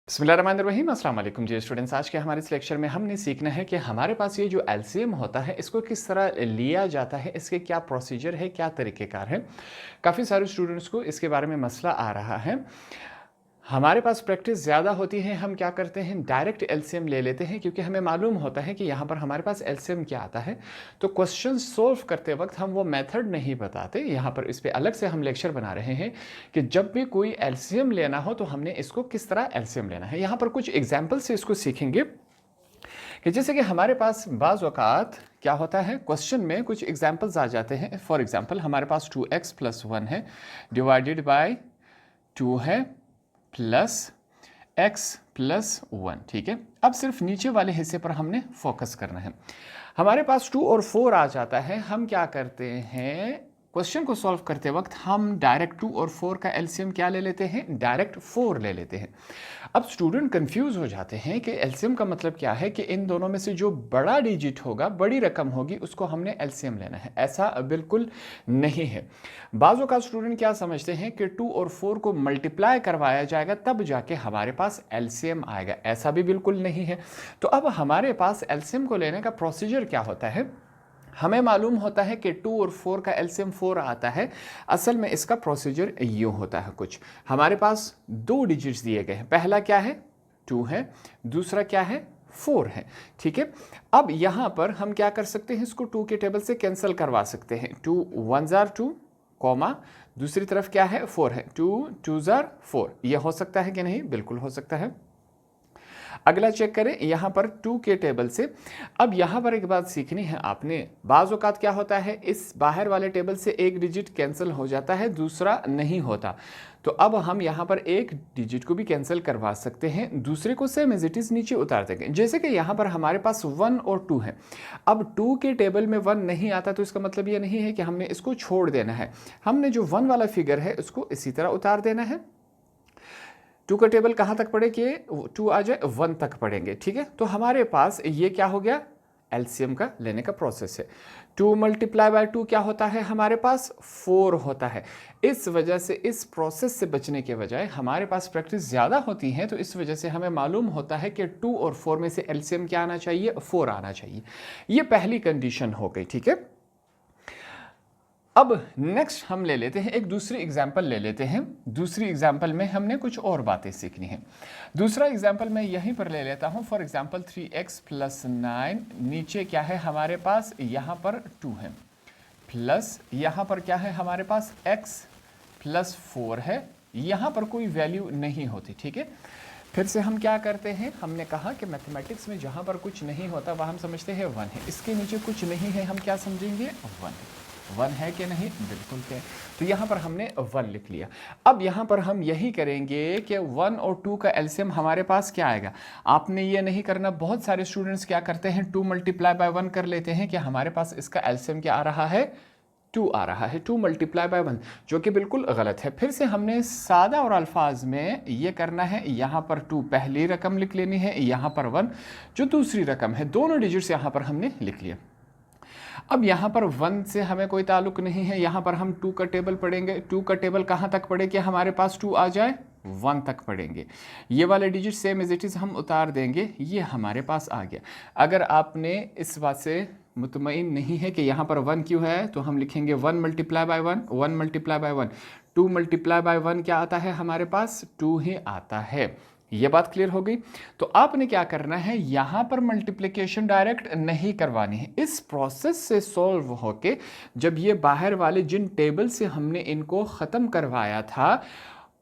बिस्मिल्लाहिर्रहमानिर्रहीम अस्सलाम वालेकुम जी स्टूडेंट्स। आज के हमारे इस लेक्चर में हमने सीखना है कि हमारे पास ये जो एलसीएम होता है इसको किस तरह लिया जाता है, इसके क्या प्रोसीजर है, क्या तरीक़ेकार है। काफ़ी सारे स्टूडेंट्स को इसके बारे में मसला आ रहा है। हमारे पास प्रैक्टिस ज़्यादा होती है, हम क्या करते हैं डायरेक्ट एलसीएम ले लेते हैं क्योंकि हमें मालूम होता है कि यहाँ पर हमारे पास एलसीएम क्या आता है। तो क्वेश्चन सोल्व करते वक्त हम वो मेथड नहीं बताते। यहाँ पर इस पे अलग से हम लेक्चर बना रहे हैं कि जब भी कोई एलसीएम लेना हो तो हमने इसको किस तरह एलसीएम लेना है। यहाँ पर कुछ एग्जाम्पल से इसको सीखेंगे कि जैसे कि हमारे पास बाज़ औक़ात क्या होता है, क्वेश्चन में कुछ एग्जाम्पल्स आ जाते हैं। फॉर एग्जाम्पल हमारे पास 2x + 1 है डिवाइडेड बाय 2 है प्लस x + 1। ठीक है, अब सिर्फ नीचे वाले हिस्से पर हमने फोकस करना है। हमारे पास 2 और 4 आ जाता है। हम क्या करते हैं, क्वेश्चन को सॉल्व करते वक्त हम डायरेक्ट 2 और 4 का एलसीएम क्या ले लेते हैं, डायरेक्ट 4 ले लेते हैं। अब स्टूडेंट कंफ्यूज हो जाते हैं कि एलसीएम का मतलब क्या है, कि इन दोनों में से जो बड़ा डिजिट होगा, बड़ी रकम होगी, उसको हमने एलसीएम लेना है। ऐसा बिल्कुल नहीं है। बाज़ों का स्टूडेंट क्या समझते हैं कि 2 और 4 को मल्टीप्लाई करवाया जाएगा तब जाके हमारे पास एलसीएम आएगा। ऐसा भी बिल्कुल नहीं है। तो अब हमारे पास एलसीएम को लेने का प्रोसीजर क्या होता है, हमें मालूम होता है कि 2 और 4 का एलसीएम 4 आता है। असल में इसका प्रोसीजर यूँ होता है कुछ। हमारे पास 2 डिजिट्स दिए गए हैं। पहला क्या है, 2 है, दूसरा क्या है, 4 है। ठीक है, अब यहाँ पर हम क्या कर सकते हैं, इसको 2 के टेबल से कैंसिल करवा सकते हैं। 2 1 जार 2 कॉमा दूसरी तरफ क्या है, 4 है, 2 2 जार 4। यह हो सकता है कि नहीं, बिल्कुल हो सकता है। अगला चेक करें यहाँ पर 2 के टेबल से। अब यहाँ पर एक बात सीखनी है आपने, बाज़ औक़ात क्या होता है, इस बाहर वाले टेबल से एक डिजिट कैंसिल हो जाता है, दूसरा नहीं होता। तो अब हम यहाँ पर एक डिजिट को भी कैंसिल करवा सकते हैं, दूसरे को सेम एज इट इज़ नीचे उतार देंगे। जैसे कि यहाँ पर हमारे पास 1 और 2 है। अब 2 के टेबल में 1 नहीं आता तो इसका मतलब ये नहीं है कि हमने इसको छोड़ देना है। हमने जो 1 वाला फिगर है उसको इसी तरह उतार देना है। 2 का टेबल कहाँ तक पढ़े कि 2 आ जाए 1 तक पढ़ेंगे। ठीक है, तो हमारे पास ये क्या हो गया, एलसीएम का लेने का प्रोसेस है। 2 × 2 क्या होता है, हमारे पास 4 होता है। इस वजह से इस प्रोसेस से बचने के बजाय हमारे पास प्रैक्टिस ज़्यादा होती है, तो इस वजह से हमें मालूम होता है कि 2 और 4 में से एलसीएम क्या आना चाहिए, 4 आना चाहिए। ये पहली कंडीशन हो गई। ठीक है, अब नेक्स्ट हम ले लेते हैं, एक दूसरी एग्जाम्पल ले लेते हैं। दूसरी एग्जाम्पल में हमने कुछ और बातें सीखनी है। दूसरा एग्जाम्पल मैं यहीं पर ले लेता हूं। फॉर एग्जाम्पल 3x + 9, नीचे क्या है हमारे पास, यहाँ पर 2 है, प्लस यहाँ पर क्या है हमारे पास x + 4 है। यहाँ पर कोई वैल्यू नहीं होती। ठीक है, फिर से हम क्या करते हैं, हमने कहा कि मैथमेटिक्स में जहाँ पर कुछ नहीं होता वह हम समझते हैं 1 है। इसके नीचे कुछ नहीं है, हम क्या समझेंगे, 1 है कि नहीं, बिल्कुल है। तो यहाँ पर हमने 1 लिख लिया। अब यहाँ पर हम यही करेंगे कि 1 और 2 का एलसीएम हमारे पास क्या आएगा। आपने ये नहीं करना, बहुत सारे स्टूडेंट्स क्या करते हैं 2 × 1 कर लेते हैं कि हमारे पास इसका एलसीएम क्या आ रहा है, 2 आ रहा है। 2 × 1, जो कि बिल्कुल गलत है। फिर से हमने सादा और अल्फाज में ये करना है, यहाँ पर 2 पहली रकम लिख लेनी है, यहाँ पर 1 जो दूसरी रकम है, दोनों डिजिट्स यहाँ पर हमने लिख लिया। अब यहाँ पर 1 से हमें कोई ताल्लुक नहीं है, यहाँ पर हम 2 का टेबल पढ़ेंगे। 2 का टेबल कहाँ तक पढ़े कि हमारे पास 2 आ जाए, 1 तक पढ़ेंगे। ये वाले digit same as it is हम उतार देंगे, ये हमारे पास आ गया। अगर आपने इस बात से मुतमईन नहीं है कि यहाँ पर 1 क्यों है, तो हम लिखेंगे 1 × 1 1 × 1। 2 × 1 क्या आता है हमारे पास, 2 ही आता है। ये बात क्लियर हो गई। तो आपने क्या करना है, यहाँ पर मल्टीप्लिकेशन डायरेक्ट नहीं करवानी है। इस प्रोसेस से सॉल्व होके जब ये बाहर वाले जिन टेबल से हमने इनको ख़त्म करवाया था,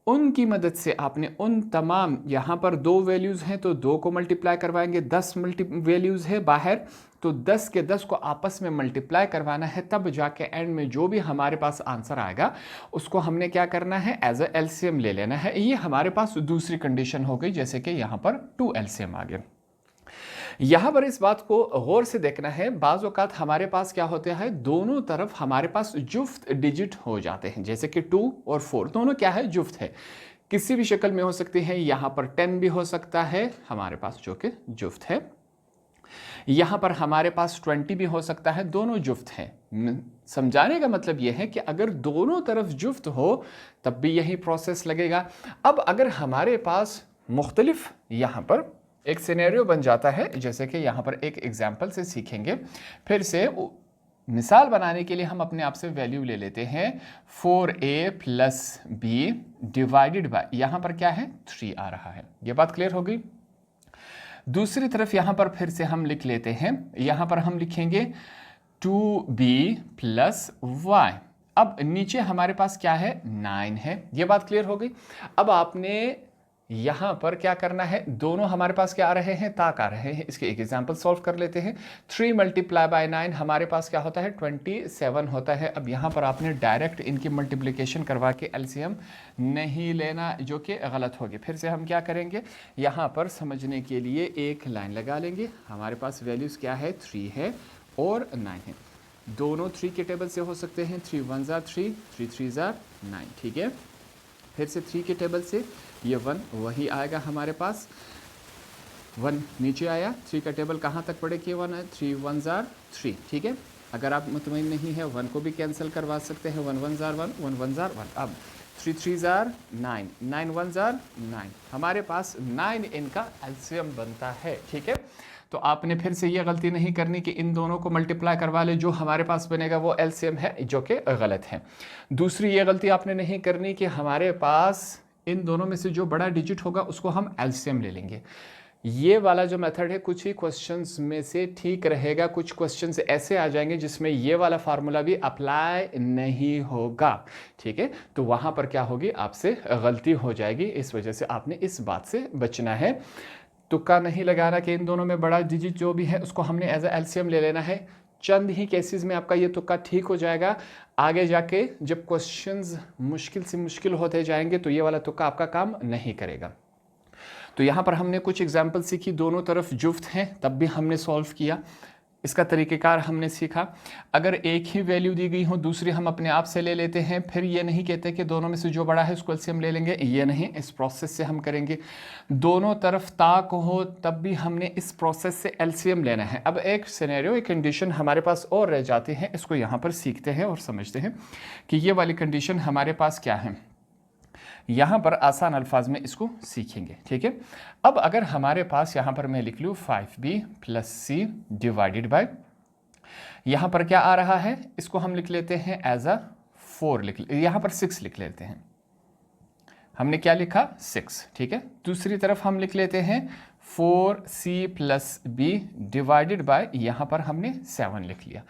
उनकी मदद से आपने उन तमाम, यहाँ पर 2 वैल्यूज़ हैं तो 2 को मल्टीप्लाई करवाएंगे। 10 वैल्यूज़ है बाहर, तो 10 के 10 को आपस में मल्टीप्लाई करवाना है, तब जाके एंड में जो भी हमारे पास आंसर आएगा उसको हमने क्या करना है, एज अ एलसीएम ले लेना है। ये हमारे पास दूसरी कंडीशन हो गई, जैसे कि यहाँ पर 2 एलसीएम आ गया। यहाँ पर इस बात को गौर से देखना है, बाज़ औक़ात हमारे पास क्या होता है, दोनों तरफ हमारे पास जुफ्त डिजिट हो जाते हैं। जैसे कि 2 और 4 दोनों क्या है, जुफ्त है, किसी भी शक्ल में हो सकते हैं। यहाँ पर 10 भी हो सकता है हमारे पास, जो कि जुफ्त है। यहाँ पर हमारे पास 20 भी हो सकता है, दोनों जुफ्त हैं। समझाने का मतलब यह है कि अगर दोनों तरफ जुफ्त हो तब भी यही प्रोसेस लगेगा। अब अगर हमारे पास मुख्तलिफ यहाँ पर एक सिनेरियो बन जाता है, जैसे कि यहाँ पर एक एग्जाम्पल से सीखेंगे। फिर से मिसाल बनाने के लिए हम अपने आप से वैल्यू ले लेते हैं 4a plus B divided by, यहाँ पर क्या है 3 आ रहा है। ये बात क्लियर हो गई। दूसरी तरफ यहाँ पर फिर से हम लिख लेते हैं, यहाँ पर हम लिखेंगे 2b प्लस y। अब नीचे हमारे पास क्या है 9 है। ये बात क्लियर हो गई। अब आपने यहाँ पर क्या करना है, दोनों हमारे पास क्या आ रहे हैं, ताक आ रहे हैं। इसके एक एग्जांपल सॉल्व कर लेते हैं। 3 मल्टीप्लाई बाय 9 हमारे पास क्या होता है 27 होता है। अब यहाँ पर आपने डायरेक्ट इनकी मल्टीप्लिकेशन करवा के एलसीएम नहीं लेना, जो कि गलत होगी। फिर से हम क्या करेंगे, यहाँ पर समझने के लिए एक लाइन लगा लेंगे। हमारे पास वैल्यूज़ क्या है 3 है और 9 है। दोनों 3 के टेबल से हो सकते हैं। 3 1 ज़ा 3, 3 3 ज़ा 9, ठीक है। फिर से 3 के टेबल से ये 1 वही आएगा हमारे पास। 1 नीचे आया, 3 का टेबल कहाँ तक पड़े कि 1 है, 3 1 ज़ार 3, ठीक है। अगर आप मुतमईन नहीं है 1 को भी कैंसिल करवा सकते हैं। 1 1 ज़ार 1, 1 1 ज़ार 1। अब 3 3 ज़ार 9, 9 1 ज़ार 9, हमारे पास 9 इनका एलसीएम बनता है, ठीक है। तो आपने फिर से ये गलती नहीं करनी कि इन दोनों को मल्टीप्लाई करवा ले, जो हमारे पास बनेगा वो एलसीएम है, जो कि गलत है। दूसरी ये गलती आपने नहीं करनी कि हमारे पास इन दोनों में से जो बड़ा डिजिट होगा उसको हम एलसीएम ले लेंगे। ये वाला जो मेथड है कुछ ही क्वेश्चंस में से ठीक रहेगा, कुछ क्वेश्चंस ऐसे आ जाएंगे जिसमें ये वाला फार्मूला भी अप्लाई नहीं होगा, ठीक है। तो वहाँ पर क्या होगी, आपसे गलती हो जाएगी। इस वजह से आपने इस बात से बचना है। तुक्का नहीं लगाना कि इन दोनों में बड़ा डिजिट जो भी है उसको हमने एज ए एलसीएम ले लेना है। चंद ही केसेस में आपका ये तुक्का ठीक हो जाएगा। आगे जाके जब क्वेश्चंस मुश्किल से मुश्किल होते जाएंगे तो ये वाला तुक्का आपका काम नहीं करेगा। तो यहाँ पर हमने कुछ एग्जाम्पल सीखी, दोनों तरफ जुफ्त हैं तब भी हमने सॉल्व किया। इसका तरीक़ेकार हमने सीखा। अगर एक ही वैल्यू दी गई हो, दूसरी हम अपने आप से ले लेते हैं, फिर ये नहीं कहते कि दोनों में से जो बड़ा है उसको एलसीएम ले लेंगे, ये नहीं, इस प्रोसेस से हम करेंगे। दोनों तरफ ताक हो तब भी हमने इस प्रोसेस से एलसीएम लेना है। अब एक सिनेरियो, एक कंडीशन हमारे पास और रह जाती है, इसको यहाँ पर सीखते हैं और समझते हैं कि ये वाली कंडीशन हमारे पास क्या है। यहाँ पर आसान अल्फाज में इसको सीखेंगे, ठीक है। अब अगर हमारे पास यहाँ पर मैं लिख लूँ 5b plus C divided by, यहाँ पर क्या आ रहा है, इसको हम लिख लेते हैं एज अ 4, यहाँ पर 6 लिख लेते हैं। हमने क्या लिखा 6, ठीक है। दूसरी तरफ हम लिख लेते हैं 4c plus B divided by, यहाँ पर हमने 7 लिख लिया।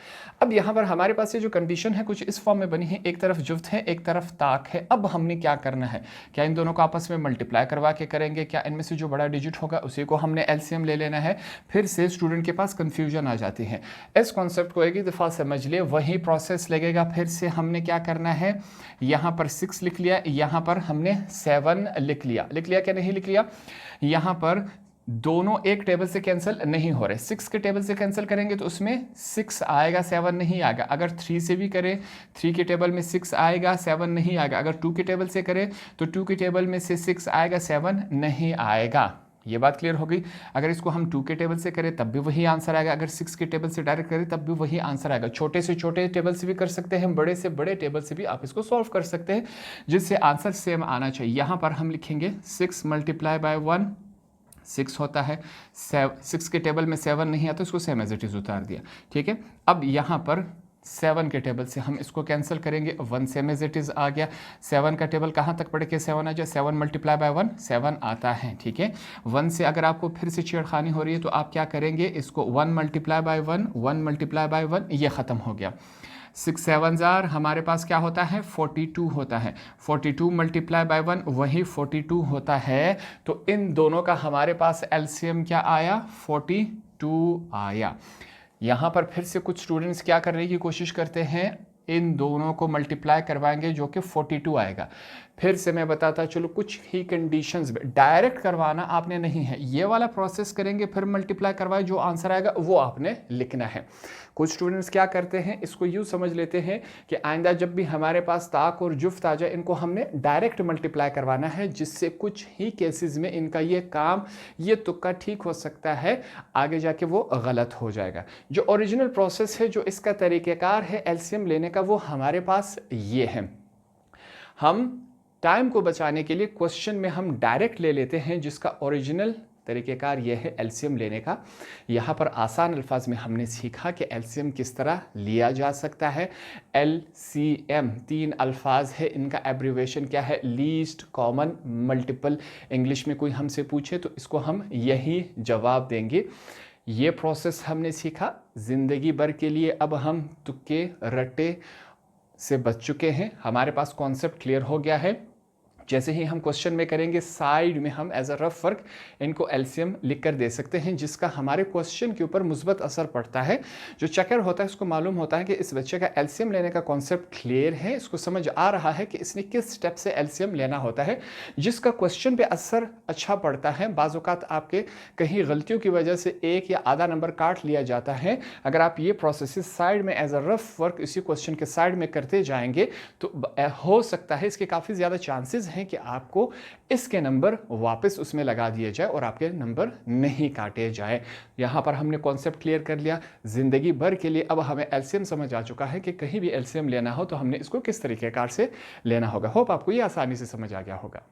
अब यहाँ पर हमारे पास ये जो कंडीशन है कुछ इस फॉर्म में बनी है, एक तरफ जुफ्त है एक तरफ ताक है। अब हमने क्या करना है, क्या इन दोनों को आपस में मल्टीप्लाई करवा के करेंगे, क्या इनमें से जो बड़ा डिजिट होगा उसी को हमने एलसीएम ले लेना है। फिर से स्टूडेंट के पास कन्फ्यूजन आ जाती है। इस कॉन्सेप्ट को एक ही दफ़ा समझ लिए, वही प्रोसेस लगेगा। फिर से हमने क्या करना है, यहाँ पर 6 लिख लिया, यहाँ पर हमने 7 लिख लिया क्या नहीं लिख लिया। यहाँ पर दोनों एक टेबल से कैंसिल नहीं हो रहे। 6 के टेबल से कैंसिल करेंगे तो उसमें 6 आएगा, 7 नहीं आएगा। अगर 3 से भी करें, 3 के टेबल में 6 आएगा, 7 नहीं आएगा। अगर 2 के टेबल से करें तो 2 के टेबल में से 6 आएगा, 7 नहीं आएगा। ये बात क्लियर हो गई। अगर इसको हम 2 के टेबल से करें तब भी वही आंसर आएगा, अगर 6 के टेबल से डायरेक्ट करें तब भी वही आंसर आएगा। छोटे से छोटे टेबल से भी कर सकते हैं, बड़े से बड़े टेबल से भी आप इसको सॉल्व कर सकते हैं, जिससे आंसर सेम आना चाहिए। यहाँ पर हम लिखेंगे 6 मल्टीप्लाई बाय 1 6 होता है। 6 के टेबल में 7 नहीं आता, इसको सेम एज इट इज़ उतार दिया, ठीक है। अब यहाँ पर 7 के टेबल से हम इसको कैंसिल करेंगे, 1 सेम एज इट इज़ आ गया। 7 का टेबल कहाँ तक पड़े कि 7 आ जाए, 7 मल्टीप्लाई बाय 1 7 आता है, ठीक है। 1 से अगर आपको फिर से छेड़खानी हो रही है तो आप क्या करेंगे, इसको 1 मल्टीप्लाई बाय 1 1 मल्टीप्लाई बाय 1, ये ख़त्म हो गया। 6 7 ज़ार हमारे पास क्या होता है 42 होता है। 42 मल्टीप्लाई बाय 1 वही 42 होता है। तो इन दोनों का हमारे पास एलसीएम क्या आया 42 आया। यहाँ पर फिर से कुछ स्टूडेंट्स क्या करने की कोशिश करते हैं, इन दोनों को मल्टीप्लाई करवाएंगे जो कि 42 आएगा। फिर से मैं बताता चलो, कुछ ही कंडीशंस में डायरेक्ट करवाना आपने नहीं है, ये वाला प्रोसेस करेंगे फिर मल्टीप्लाई करवाए, जो आंसर आएगा वो आपने लिखना है। कुछ स्टूडेंट्स क्या करते हैं, इसको यूँ समझ लेते हैं कि आइंदा जब भी हमारे पास ताक और जुफ्त आ जाए इनको हमने डायरेक्ट मल्टीप्लाई करवाना है, जिससे कुछ ही केसेस में इनका ये काम, ये तुक्का ठीक हो सकता है, आगे जाके वो गलत हो जाएगा। जो ओरिजिनल प्रोसेस है, जो इसका तरीक़ेकार है एलसीएम लेने का, वो हमारे पास ये है। हम टाइम को बचाने के लिए क्वेश्चन में हम डायरेक्ट ले लेते हैं, जिसका ओरिजिनल तरीक़ेकार यह है एलसीएम लेने का। यहाँ पर आसान अल्फाज में हमने सीखा कि एलसीएम किस तरह लिया जा सकता है। एलसीएम 3 अल्फाज है, इनका एब्रीवेशन क्या है? Least common multiple. इंग्लिश में कोई हमसे पूछे तो इसको हम यही जवाब देंगे। ये प्रोसेस हमने सीखा ज़िंदगी भर के लिए। अब हम तुक्के रट्टे से बच चुके हैं, हमारे पास कॉन्सेप्ट क्लियर हो गया है। जैसे ही हम क्वेश्चन में करेंगे, साइड में हम एज अ रफ वर्क इनको एलसीएम लिख कर दे सकते हैं, जिसका हमारे क्वेश्चन के ऊपर मुस्बत असर पड़ता है। जो चेकर होता है उसको मालूम होता है कि इस बच्चे का एलसीएम लेने का कॉन्सेप्ट क्लियर है, इसको समझ आ रहा है कि इसने किस स्टेप से एलसीएम लेना होता है, जिसका क्वेश्चन पे असर अच्छा पड़ता है। बाज़ औक़ात आपके कहीं गलतियों की वजह से 1 या आधा नंबर काट लिया जाता है। अगर आप ये प्रोसेस साइड में एज अ रफ वर्क इसी क्वेश्चन के साइड में करते जाएंगे तो हो सकता है, इसके काफ़ी ज़्यादा चांसेस हैं कि आपको इसके नंबर वापस उसमें लगा दिए जाए और आपके नंबर नहीं काटे जाए। यहाँ पर हमने कॉन्सेप्ट क्लियर कर लिया ज़िंदगी भर के लिए। अब हमें एलसीएम समझ आ चुका है कि कहीं भी एलसीएम लेना हो तो हमने इसको किस तरीक़ेकार से लेना होगा। होप आपको ये आसानी से समझ आ गया होगा।